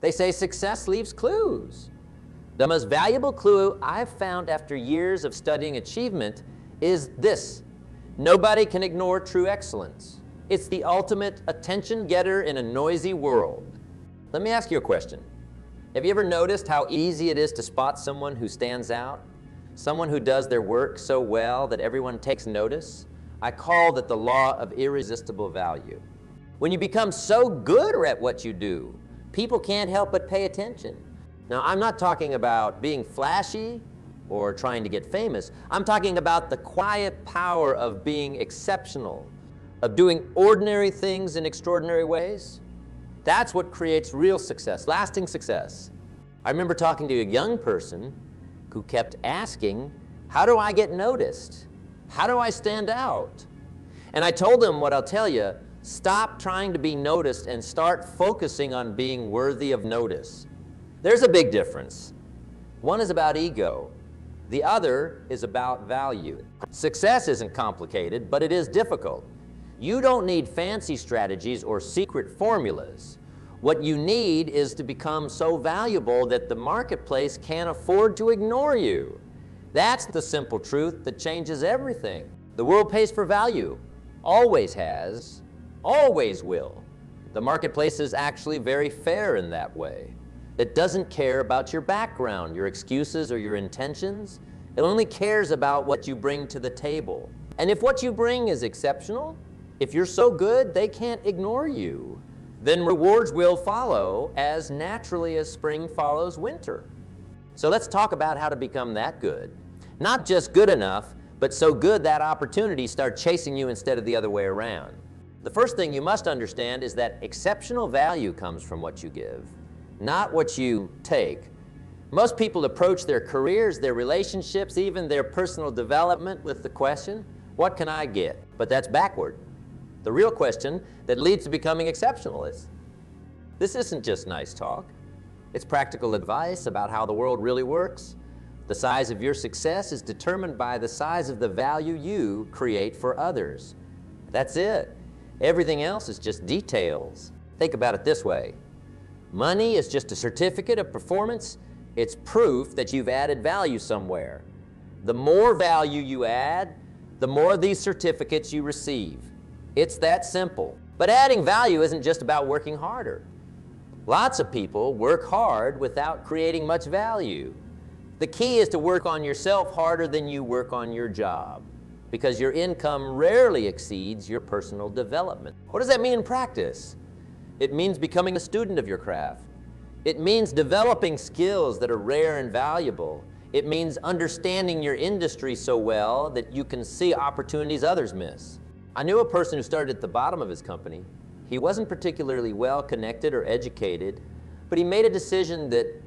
They say success leaves clues. The most valuable clue I've found after years of studying achievement is this: nobody can ignore true excellence. It's the ultimate attention getter in a noisy world. Let me ask you a question. Have you ever noticed how easy it is to spot someone who stands out? Someone who does their work so well that everyone takes notice? I call that the law of irresistible value. When you become so good at what you do, people can't help but pay attention. Now, I'm not talking about being flashy or trying to get famous. I'm talking about the quiet power of being exceptional, of doing ordinary things in extraordinary ways. That's what creates real success, lasting success. I remember talking to a young person who kept asking, how do I get noticed? How do I stand out? And I told him what I'll tell you: stop trying to be noticed and start focusing on being worthy of notice. There's a big difference. One is about ego. The other is about value. Success isn't complicated, but it is difficult. You don't need fancy strategies or secret formulas. What you need is to become so valuable that the marketplace can't afford to ignore you. That's the simple truth that changes everything. The world pays for value, always has, always will. The marketplace is actually very fair in that way. It doesn't care about your background, your excuses, or your intentions. It only cares about what you bring to the table. And if what you bring is exceptional, if you're so good they can't ignore you, then rewards will follow as naturally as spring follows winter. So let's talk about how to become that good. Not just good enough, but so good that opportunities start chasing you instead of the other way around. The first thing you must understand is that exceptional value comes from what you give, not what you take. Most people approach their careers, their relationships, even their personal development with the question, what can I get? But that's backward. The real question that leads to becoming exceptional is, this isn't just nice talk. It's practical advice about how the world really works. The size of your success is determined by the size of the value you create for others. That's it. Everything else is just details. Think about it this way. Money is just a certificate of performance. It's proof that you've added value somewhere. The more value you add, the more of these certificates you receive. It's that simple. But adding value isn't just about working harder. Lots of people work hard without creating much value. The key is to work on yourself harder than you work on your job, because your income rarely exceeds your personal development. What does that mean in practice? It means becoming a student of your craft. It means developing skills that are rare and valuable. It means understanding your industry so well that you can see opportunities others miss. I knew a person who started at the bottom of his company. He wasn't particularly well connected or educated, but he made a decision that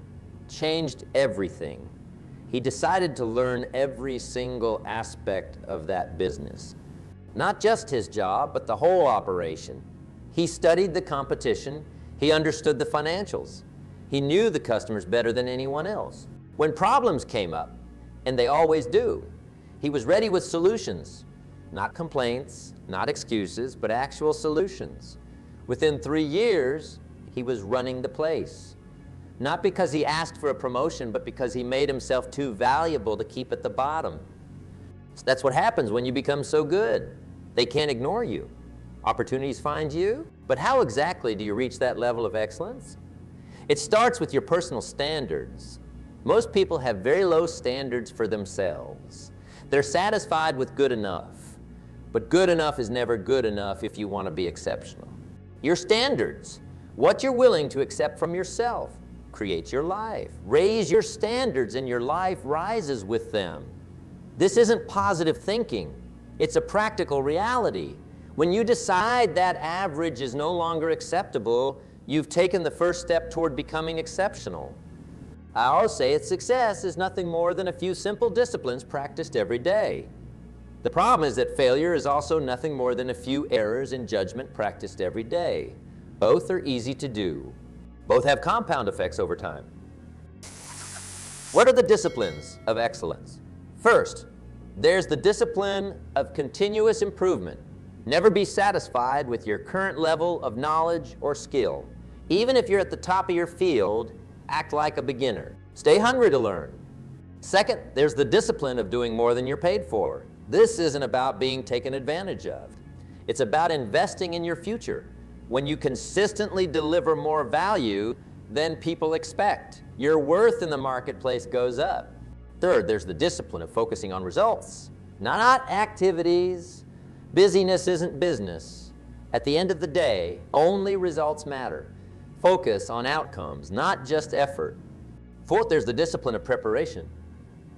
changed everything. He decided to learn every single aspect of that business. Not just his job, but the whole operation. He studied the competition. He understood the financials. He knew the customers better than anyone else. When problems came up, and they always do, he was ready with solutions. Not complaints, not excuses, but actual solutions. Within 3 years, he was running the place. Not because he asked for a promotion, but because he made himself too valuable to keep at the bottom. So that's what happens when you become so good. They can't ignore you. Opportunities find you. But how exactly do you reach that level of excellence? It starts with your personal standards. Most people have very low standards for themselves. They're satisfied with good enough. But good enough is never good enough if you want to be exceptional. Your standards, what you're willing to accept from yourself, creates your life. Raise your standards and your life rises with them. This isn't positive thinking. It's a practical reality. When you decide that average is no longer acceptable, you've taken the first step toward becoming exceptional. I always say that success is nothing more than a few simple disciplines practiced every day. The problem is that failure is also nothing more than a few errors in judgment practiced every day. Both are easy to do. Both have compound effects over time. What are the disciplines of excellence? First, there's the discipline of continuous improvement. Never be satisfied with your current level of knowledge or skill. Even if you're at the top of your field, act like a beginner. Stay hungry to learn. Second, there's the discipline of doing more than you're paid for. This isn't about being taken advantage of. It's about investing in your future. When you consistently deliver more value than people expect, your worth in the marketplace goes up. Third, there's the discipline of focusing on results, not activities. Busyness isn't business. At the end of the day, only results matter. Focus on outcomes, not just effort. Fourth, there's the discipline of preparation.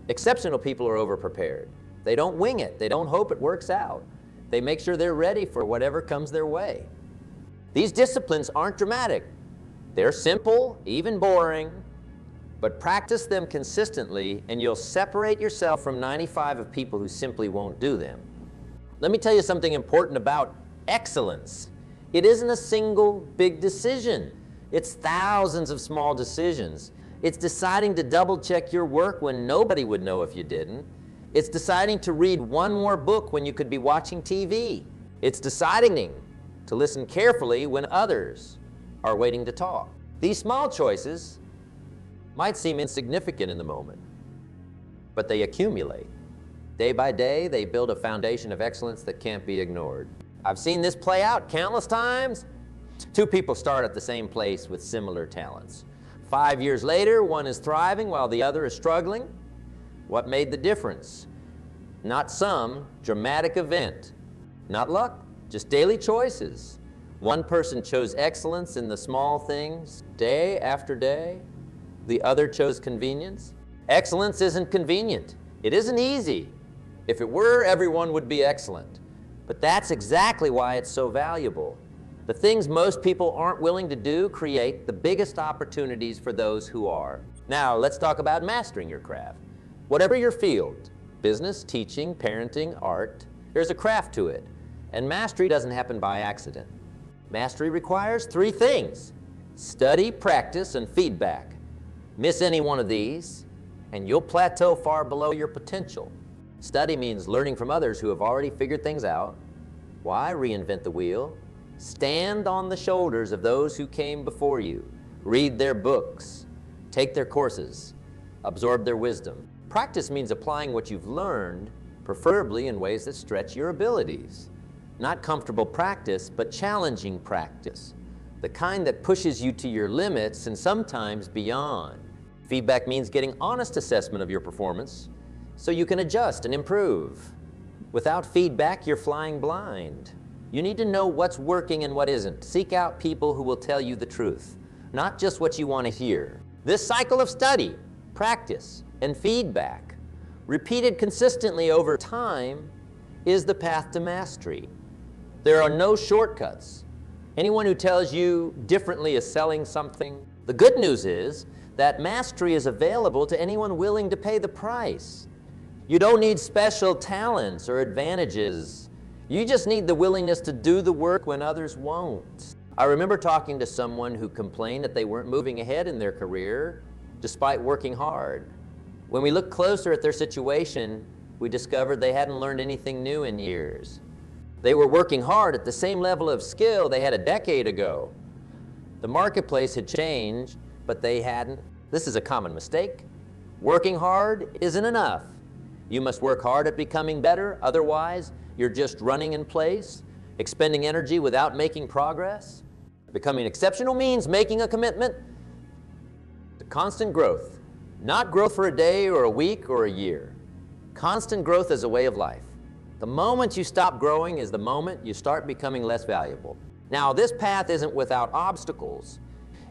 Exceptional people are over-prepared. They don't wing it. They don't hope it works out. They make sure they're ready for whatever comes their way. These disciplines aren't dramatic. They're simple, even boring, but practice them consistently and you'll separate yourself from 95 of people who simply won't do them. Let me tell you something important about excellence. It isn't a single big decision. It's thousands of small decisions. It's deciding to double-check your work when nobody would know if you didn't. It's deciding to read one more book when you could be watching TV. It's deciding to listen carefully when others are waiting to talk. These small choices might seem insignificant in the moment, but they accumulate. Day by day, they build a foundation of excellence that can't be ignored. I've seen this play out countless times. Two people start at the same place with similar talents. 5 years later, one is thriving while the other is struggling. What made the difference? Not some dramatic event, not luck, just daily choices. One person chose excellence in the small things day after day. The other chose convenience. Excellence isn't convenient. It isn't easy. If it were, everyone would be excellent. But that's exactly why it's so valuable. The things most people aren't willing to do create the biggest opportunities for those who are. Now, let's talk about mastering your craft. Whatever your field, business, teaching, parenting, art, there's a craft to it. And mastery doesn't happen by accident. Mastery requires 3 things: study, practice, and feedback. Miss any one of these, and you'll plateau far below your potential. Study means learning from others who have already figured things out. Why reinvent the wheel? Stand on the shoulders of those who came before you. Read their books. Take their courses. Absorb their wisdom. Practice means applying what you've learned, preferably in ways that stretch your abilities. Not comfortable practice, but challenging practice. The kind that pushes you to your limits and sometimes beyond. Feedback means getting honest assessment of your performance so you can adjust and improve. Without feedback, you're flying blind. You need to know what's working and what isn't. Seek out people who will tell you the truth, not just what you want to hear. This cycle of study, practice, and feedback, repeated consistently over time, is the path to mastery. There are no shortcuts. Anyone who tells you differently is selling something. The good news is that mastery is available to anyone willing to pay the price. You don't need special talents or advantages. You just need the willingness to do the work when others won't. I remember talking to someone who complained that they weren't moving ahead in their career despite working hard. When we looked closer at their situation, we discovered they hadn't learned anything new in years. They were working hard at the same level of skill they had a decade ago. The marketplace had changed, but they hadn't. This is a common mistake. Working hard isn't enough. You must work hard at becoming better, otherwise you're just running in place, expending energy without making progress. Becoming exceptional means making a commitment to constant growth. Not growth for a day or a week or a year. Constant growth is a way of life. The moment you stop growing is the moment you start becoming less valuable. Now, this path isn't without obstacles.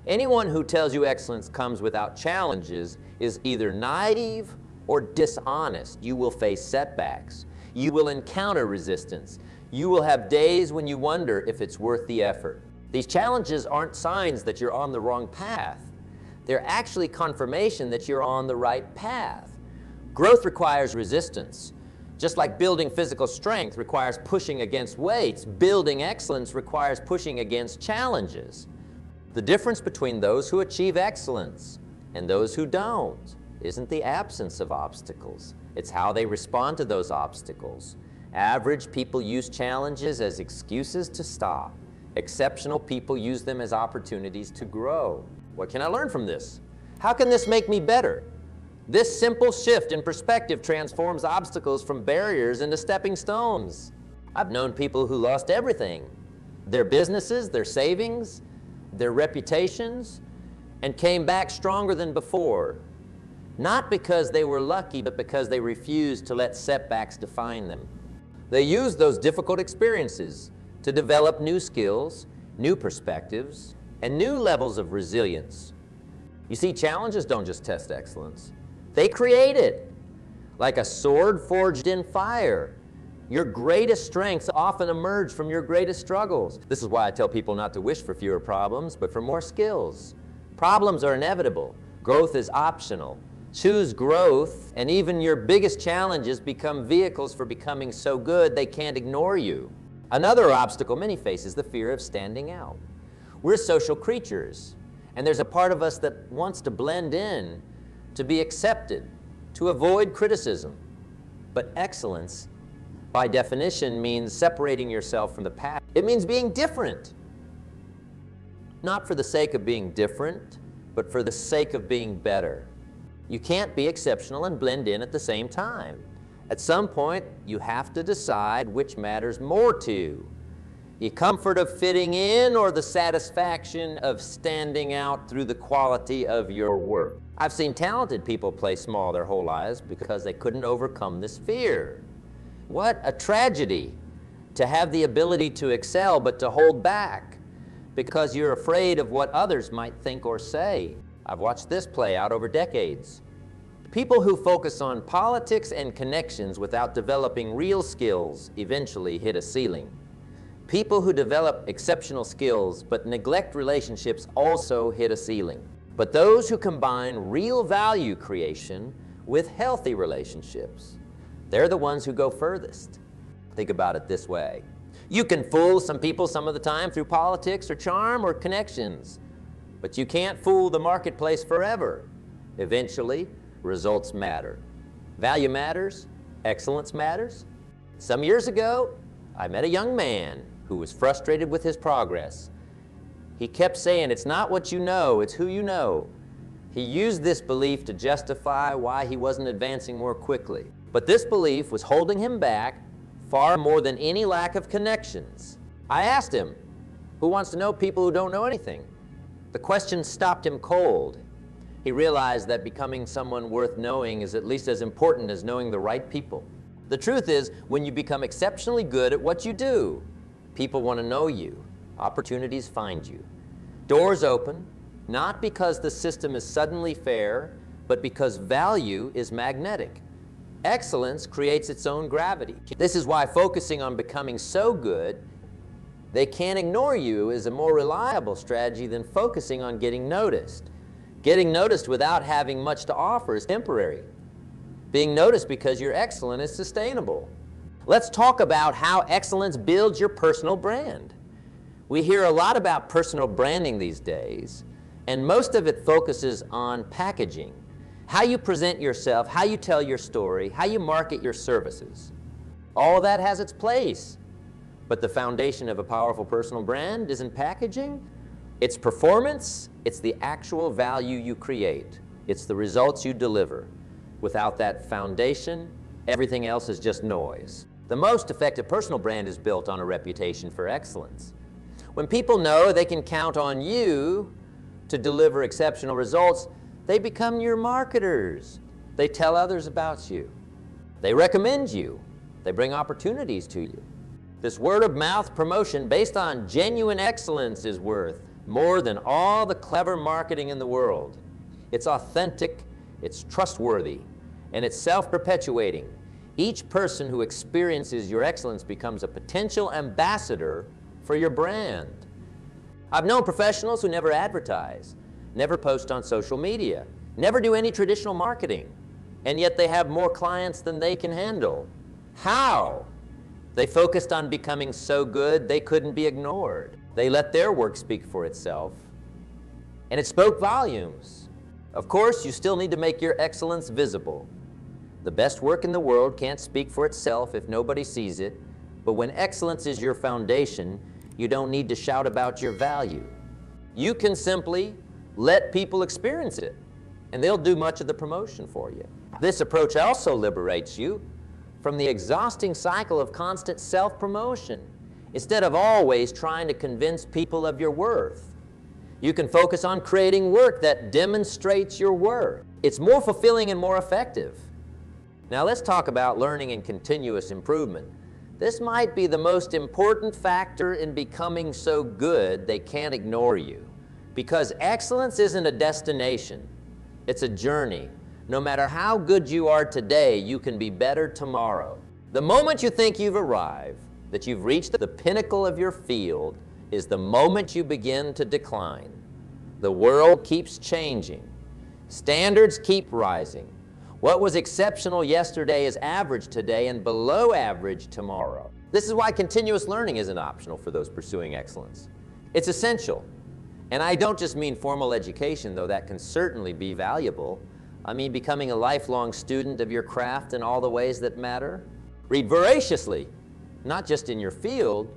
Anyone who tells you excellence comes without challenges is either naive or dishonest. You will face setbacks. You will encounter resistance. You will have days when you wonder if it's worth the effort. These challenges aren't signs that you're on the wrong path. They're actually confirmation that you're on the right path. Growth requires resistance. Just like building physical strength requires pushing against weights, building excellence requires pushing against challenges. The difference between those who achieve excellence and those who don't isn't the absence of obstacles. It's how they respond to those obstacles. Average people use challenges as excuses to stop. Exceptional people use them as opportunities to grow. What can I learn from this? How can this make me better? This simple shift in perspective transforms obstacles from barriers into stepping stones. I've known people who lost everything, their businesses, their savings, their reputations, and came back stronger than before. Not because they were lucky, but because they refused to let setbacks define them. They used those difficult experiences to develop new skills, new perspectives, and new levels of resilience. You see, challenges don't just test excellence. They create it. Like a sword forged in fire. Your greatest strengths often emerge from your greatest struggles. This is why I tell people not to wish for fewer problems, but for more skills. Problems are inevitable. Growth is optional. Choose growth, and even your biggest challenges become vehicles for becoming so good they can't ignore you. Another obstacle many face is the fear of standing out. We're social creatures, and there's a part of us that wants to blend in, to be accepted, to avoid criticism. But excellence, by definition, means separating yourself from the pack. It means being different. Not for the sake of being different, but for the sake of being better. You can't be exceptional and blend in at the same time. At some point, you have to decide which matters more to you. The comfort of fitting in or the satisfaction of standing out through the quality of your work. I've seen talented people play small their whole lives because they couldn't overcome this fear. What a tragedy to have the ability to excel but to hold back because you're afraid of what others might think or say. I've watched this play out over decades. People who focus on politics and connections without developing real skills eventually hit a ceiling. People who develop exceptional skills but neglect relationships also hit a ceiling. But those who combine real value creation with healthy relationships, they're the ones who go furthest. Think about it this way. You can fool some people some of the time through politics or charm or connections, but you can't fool the marketplace forever. Eventually, results matter. Value matters, excellence matters. Some years ago, I met a young man who was frustrated with his progress. He kept saying, "It's not what you know, it's who you know." He used this belief to justify why he wasn't advancing more quickly. But this belief was holding him back far more than any lack of connections. I asked him, "Who wants to know people who don't know anything?" The question stopped him cold. He realized that becoming someone worth knowing is at least as important as knowing the right people. The truth is, when you become exceptionally good at what you do, people want to know you. Opportunities find you. Doors open, not because the system is suddenly fair, but because value is magnetic. Excellence creates its own gravity. This is why focusing on becoming so good they can't ignore you is a more reliable strategy than focusing on getting noticed. Getting noticed without having much to offer is temporary. Being noticed because you're excellent is sustainable. Let's talk about how excellence builds your personal brand. We hear a lot about personal branding these days, and most of it focuses on packaging. How you present yourself, how you tell your story, how you market your services. All of that has its place. But the foundation of a powerful personal brand isn't packaging. It's performance. It's the actual value you create. It's the results you deliver. Without that foundation, everything else is just noise. The most effective personal brand is built on a reputation for excellence. When people know they can count on you to deliver exceptional results, they become your marketers. They tell others about you. They recommend you. They bring opportunities to you. This word-of-mouth promotion based on genuine excellence is worth more than all the clever marketing in the world. It's authentic, it's trustworthy, and it's self-perpetuating. Each person who experiences your excellence becomes a potential ambassador for your brand. I've known professionals who never advertise, never post on social media, never do any traditional marketing, and yet they have more clients than they can handle. How? They focused on becoming so good they couldn't be ignored. They let their work speak for itself, and it spoke volumes. Of course, you still need to make your excellence visible. The best work in the world can't speak for itself if nobody sees it, but when excellence is your foundation, You don't need to shout about your value. You can simply let people experience it, and they'll do much of the promotion for you. This approach also liberates you from the exhausting cycle of constant self-promotion. Instead of always trying to convince people of your worth, you can focus on creating work that demonstrates your worth. It's more fulfilling and more effective. Now let's talk about learning and continuous improvement. This might be the most important factor in becoming so good they can't ignore you. Because excellence isn't a destination, it's a journey. No matter how good you are today, you can be better tomorrow. The moment you think you've arrived, that you've reached the pinnacle of your field, is the moment you begin to decline. The world keeps changing. Standards keep rising. What was exceptional yesterday is average today and below average tomorrow. This is why continuous learning isn't optional for those pursuing excellence. It's essential. And I don't just mean formal education, though that can certainly be valuable. I mean becoming a lifelong student of your craft in all the ways that matter. Read voraciously, not just in your field,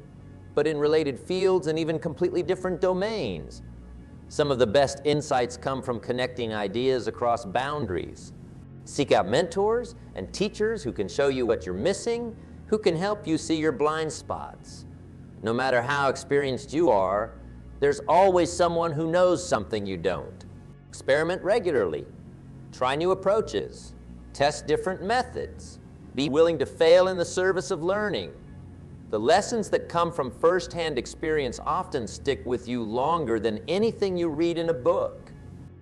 but in related fields and even completely different domains. Some of the best insights come from connecting ideas across boundaries. Seek out mentors and teachers who can show you what you're missing, who can help you see your blind spots. No matter how experienced you are, there's always someone who knows something you don't. Experiment regularly. Try new approaches. Test different methods. Be willing to fail in the service of learning. The lessons that come from first-hand experience often stick with you longer than anything you read in a book.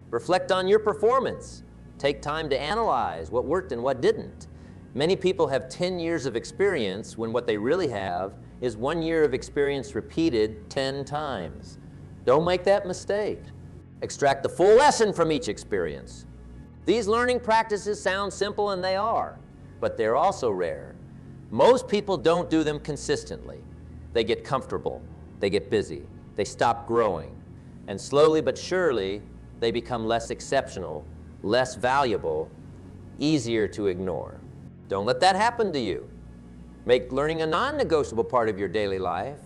Reflect on your performance. Take time to analyze what worked and what didn't. Many people have 10 years of experience when what they really have is 1 year of experience repeated 10 times. Don't make that mistake. Extract the full lesson from each experience. These learning practices sound simple, and they are, but they're also rare. Most people don't do them consistently. They get comfortable, they get busy, they stop growing, and slowly but surely, they become less exceptional, less valuable, easier to ignore. Don't let that happen to you. Make learning a non-negotiable part of your daily life.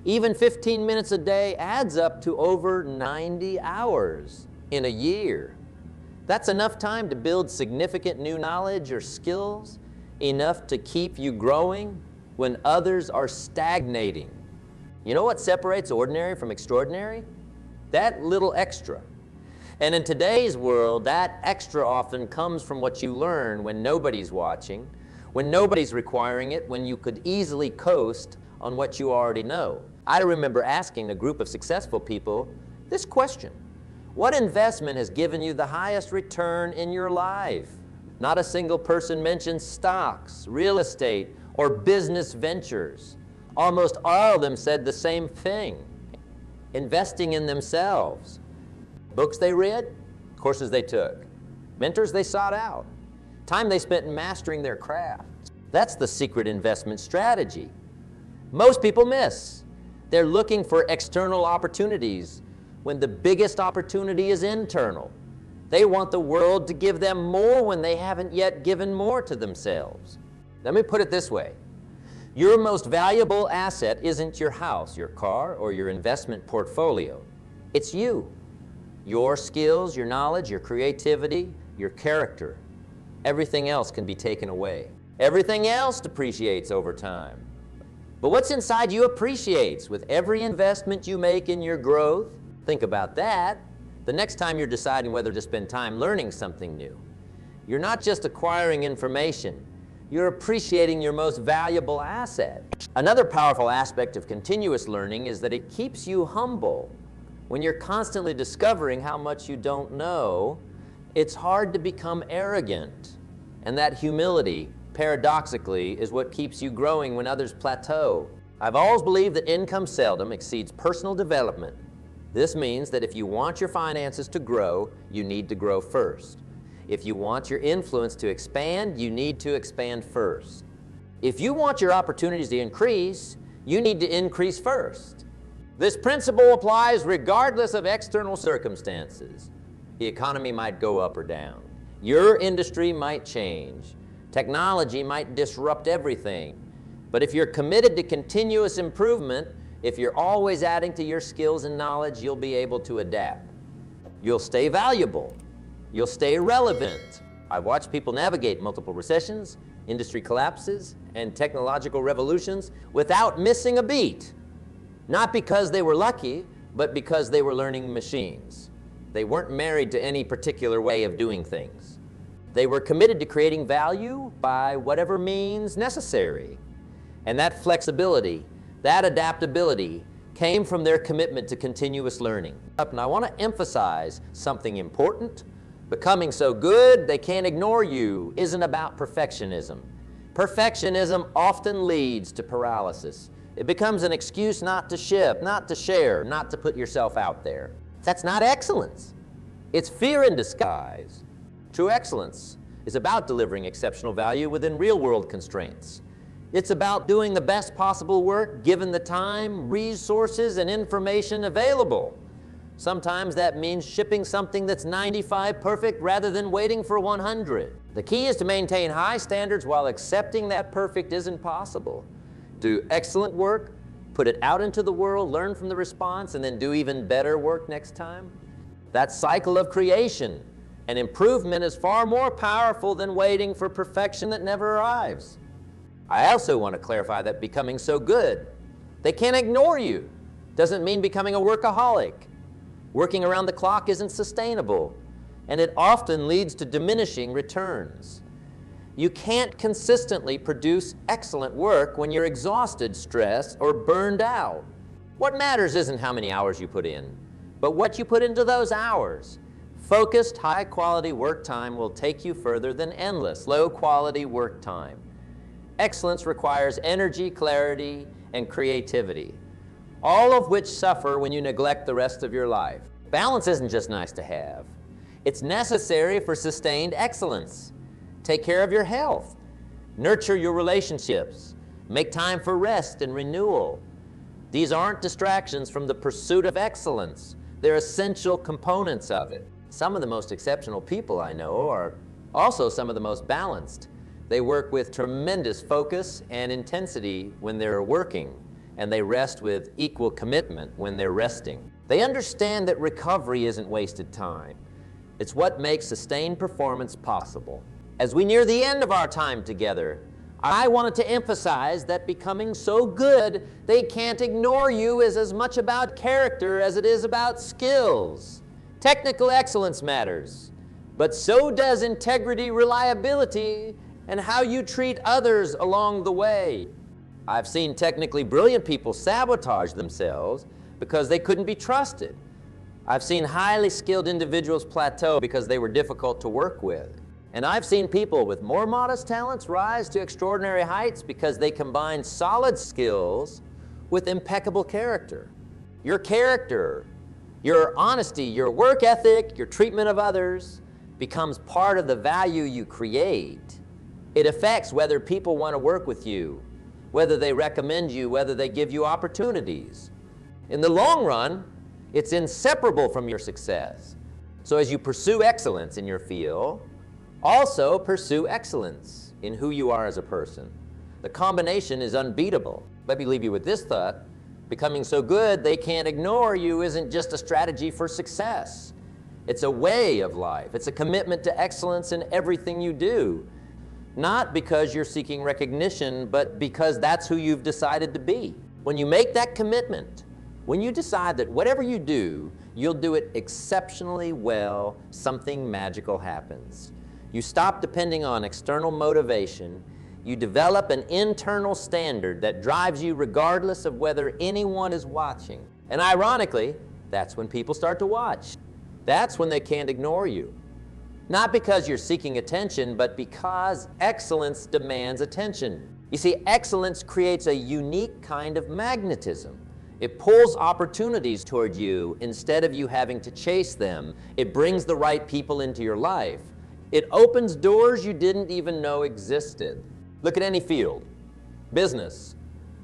Even 15 minutes a day adds up to over 90 hours in a year. That's enough time to build significant new knowledge or skills, enough to keep you growing when others are stagnating. You know what separates ordinary from extraordinary? That little extra. And in today's world, that extra often comes from what you learn when nobody's watching, when nobody's requiring it, when you could easily coast on what you already know. I remember asking a group of successful people this question: what investment has given you the highest return in your life? Not a single person mentioned stocks, real estate, or business ventures. Almost all of them said the same thing: investing in themselves. Books they read, courses they took, mentors they sought out, time they spent mastering their craft. That's the secret investment strategy. Most people miss. They're looking for external opportunities when the biggest opportunity is internal. They want the world to give them more when they haven't yet given more to themselves. Let me put it this way. Your most valuable asset isn't your house, your car, or your investment portfolio. It's you. Your skills, your knowledge, your creativity, your character. Everything else can be taken away. Everything else depreciates over time. But what's inside you appreciates with every investment you make in your growth. Think about that the next time you're deciding whether to spend time learning something new. You're not just acquiring information, you're appreciating your most valuable asset. Another powerful aspect of continuous learning is that it keeps you humble. When you're constantly discovering how much you don't know, it's hard to become arrogant. And that humility, paradoxically, is what keeps you growing when others plateau. I've always believed that income seldom exceeds personal development. This means that if you want your finances to grow, you need to grow first. If you want your influence to expand, you need to expand first. If you want your opportunities to increase, you need to increase first. This principle applies regardless of external circumstances. The economy might go up or down. Your industry might change. Technology might disrupt everything. But if you're committed to continuous improvement, If you're always adding to your skills and knowledge, you'll be able to adapt. You'll stay valuable. You'll stay relevant. I've watched people navigate multiple recessions, industry collapses, and technological revolutions without missing a beat. Not because they were lucky, but because they were learning machines. They weren't married to any particular way of doing things. They were committed to creating value by whatever means necessary. And that flexibility, that adaptability, came from their commitment to continuous learning. And I want to emphasize something important. Becoming so good they can't ignore you isn't about perfectionism. Perfectionism often leads to paralysis. It becomes an excuse not to ship, not to share, not to put yourself out there. That's not excellence. It's fear in disguise. True excellence is about delivering exceptional value within real-world constraints. It's about doing the best possible work given the time, resources, and information available. Sometimes that means shipping something that's 95 perfect rather than waiting for 100. The key is to maintain high standards while accepting that perfect isn't possible. Do excellent work, put it out into the world, learn from the response, and then do even better work next time. That cycle of creation and improvement is far more powerful than waiting for perfection that never arrives. I also want to clarify that becoming so good, they can't ignore you, doesn't mean becoming a workaholic. Working around the clock isn't sustainable, and it often leads to diminishing returns. You can't consistently produce excellent work when you're exhausted, stressed, or burned out. What matters isn't how many hours you put in, but what you put into those hours. Focused, high-quality work time will take you further than endless, low-quality work time. Excellence requires energy, clarity, and creativity, all of which suffer when you neglect the rest of your life. Balance isn't just nice to have. It's necessary for sustained excellence. Take care of your health. Nurture your relationships. Make time for rest and renewal. These aren't distractions from the pursuit of excellence. They're essential components of it. Some of the most exceptional people I know are also some of the most balanced. They work with tremendous focus and intensity when they're working, and they rest with equal commitment when they're resting. They understand that recovery isn't wasted time. It's what makes sustained performance possible. As we near the end of our time together, I wanted to emphasize that becoming so good they can't ignore you is as much about character as it is about skills. Technical excellence matters, but so does integrity, reliability, and how you treat others along the way. I've seen technically brilliant people sabotage themselves because they couldn't be trusted. I've seen highly skilled individuals plateau because they were difficult to work with. And I've seen people with more modest talents rise to extraordinary heights because they combine solid skills with impeccable character. Your character, your honesty, your work ethic, your treatment of others becomes part of the value you create. It affects whether people want to work with you, whether they recommend you, whether they give you opportunities. In the long run, it's inseparable from your success. So as you pursue excellence in your field, also pursue excellence in who you are as a person. The combination is unbeatable. Let me leave you with this thought. Becoming so good they can't ignore you isn't just a strategy for success. It's a way of life. It's a commitment to excellence in everything you do. Not because you're seeking recognition, but because that's who you've decided to be. When you make that commitment, when you decide that whatever you do, you'll do it exceptionally well, something magical happens. You stop depending on external motivation. You develop an internal standard that drives you regardless of whether anyone is watching. And ironically, that's when people start to watch. That's when they can't ignore you. Not because you're seeking attention, but because excellence demands attention. You see, excellence creates a unique kind of magnetism. It pulls opportunities toward you instead of you having to chase them. It brings the right people into your life. It opens doors you didn't even know existed. Look at any field, business,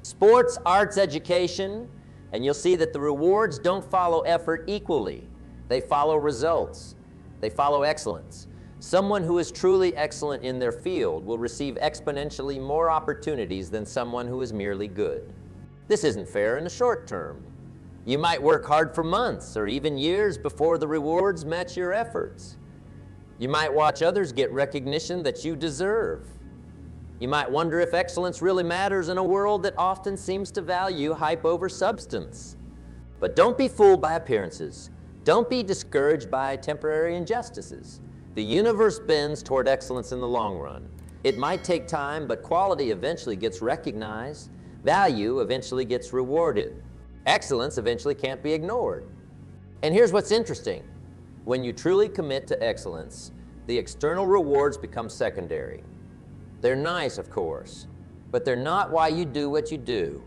sports, arts, education, and you'll see that the rewards don't follow effort equally. They follow results. They follow excellence. Someone who is truly excellent in their field will receive exponentially more opportunities than someone who is merely good. This isn't fair in the short term. You might work hard for months or even years before the rewards match your efforts. You might watch others get recognition that you deserve. You might wonder if excellence really matters in a world that often seems to value hype over substance. But don't be fooled by appearances. Don't be discouraged by temporary injustices. The universe bends toward excellence in the long run. It might take time, but quality eventually gets recognized. Value eventually gets rewarded. Excellence eventually can't be ignored. And here's what's interesting. When you truly commit to excellence, the external rewards become secondary. They're nice, of course, but they're not why you do what you do.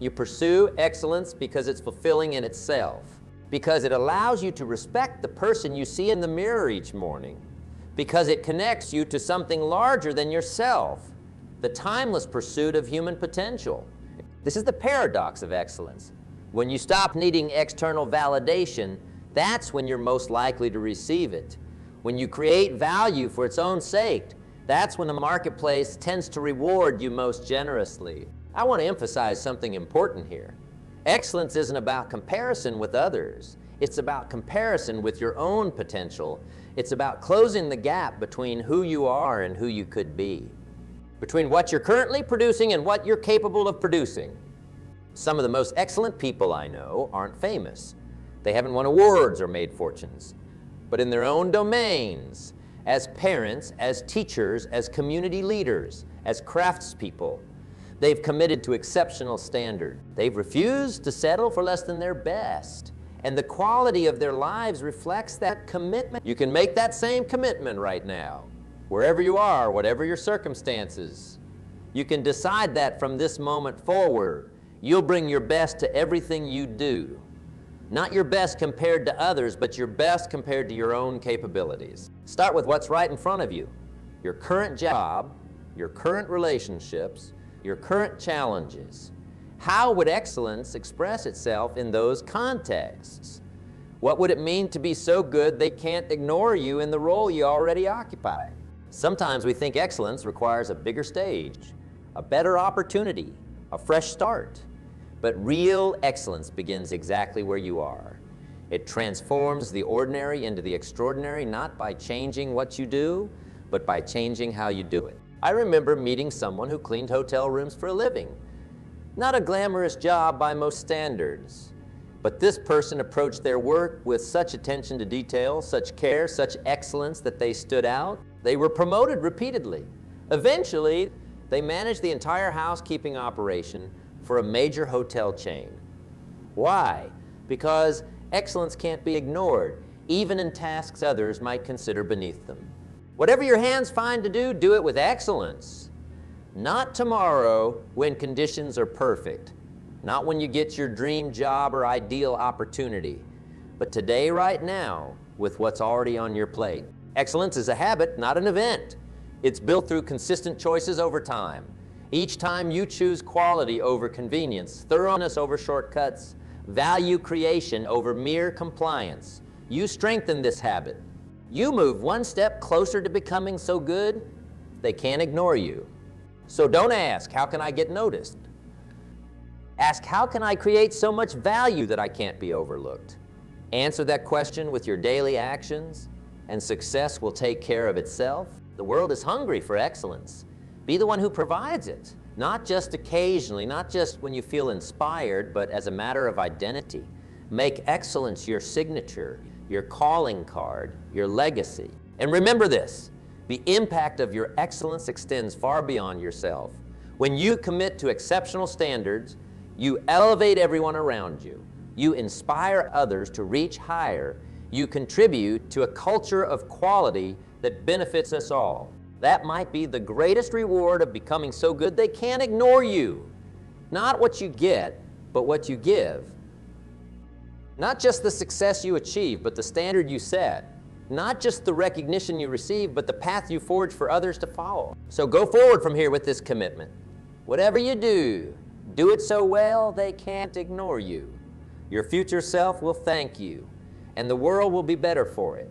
You pursue excellence because it's fulfilling in itself, because it allows you to respect the person you see in the mirror each morning, because it connects you to something larger than yourself, the timeless pursuit of human potential. This is the paradox of excellence. When you stop needing external validation, that's when you're most likely to receive it. When you create value for its own sake, that's when the marketplace tends to reward you most generously. I want to emphasize something important here. Excellence isn't about comparison with others. It's about comparison with your own potential. It's about closing the gap between who you are and who you could be, between what you're currently producing and what you're capable of producing. Some of the most excellent people I know aren't famous. They haven't won awards or made fortunes. But in their own domains, as parents, as teachers, as community leaders, as craftspeople, they've committed to exceptional standard. They've refused to settle for less than their best. And the quality of their lives reflects that commitment. You can make that same commitment right now, wherever you are, whatever your circumstances. You can decide that from this moment forward. You'll bring your best to everything you do. Not your best compared to others, but your best compared to your own capabilities. Start with what's right in front of you. Your current job, your current relationships, your current challenges. How would excellence express itself in those contexts? What would it mean to be so good they can't ignore you in the role you already occupy? Sometimes we think excellence requires a bigger stage, a better opportunity, a fresh start. But real excellence begins exactly where you are. It transforms the ordinary into the extraordinary, not by changing what you do, but by changing how you do it. I remember meeting someone who cleaned hotel rooms for a living. Not a glamorous job by most standards, but this person approached their work with such attention to detail, such care, such excellence that they stood out. They were promoted repeatedly. Eventually, they managed the entire housekeeping operation for a major hotel chain. Why? Because excellence can't be ignored, even in tasks others might consider beneath them. Whatever your hands find to do, do it with excellence. Not tomorrow when conditions are perfect, not when you get your dream job or ideal opportunity, but today, right now, with what's already on your plate. Excellence is a habit, not an event. It's built through consistent choices over time. Each time you choose quality over convenience, thoroughness over shortcuts, value creation over mere compliance, you strengthen this habit. You move one step closer to becoming so good, they can't ignore you. So don't ask, how can I get noticed? Ask, how can I create so much value that I can't be overlooked? Answer that question with your daily actions, and success will take care of itself. The world is hungry for excellence. Be the one who provides it, not just occasionally, not just when you feel inspired, but as a matter of identity. Make excellence your signature, your calling card, your legacy. And remember this, the impact of your excellence extends far beyond yourself. When you commit to exceptional standards, you elevate everyone around you. You inspire others to reach higher. You contribute to a culture of quality that benefits us all. That might be the greatest reward of becoming so good they can't ignore you. Not what you get, but what you give. Not just the success you achieve, but the standard you set. Not just the recognition you receive, but the path you forge for others to follow. So go forward from here with this commitment. Whatever you do it so well they can't ignore you. Your future self will thank you, and the world will be better for it.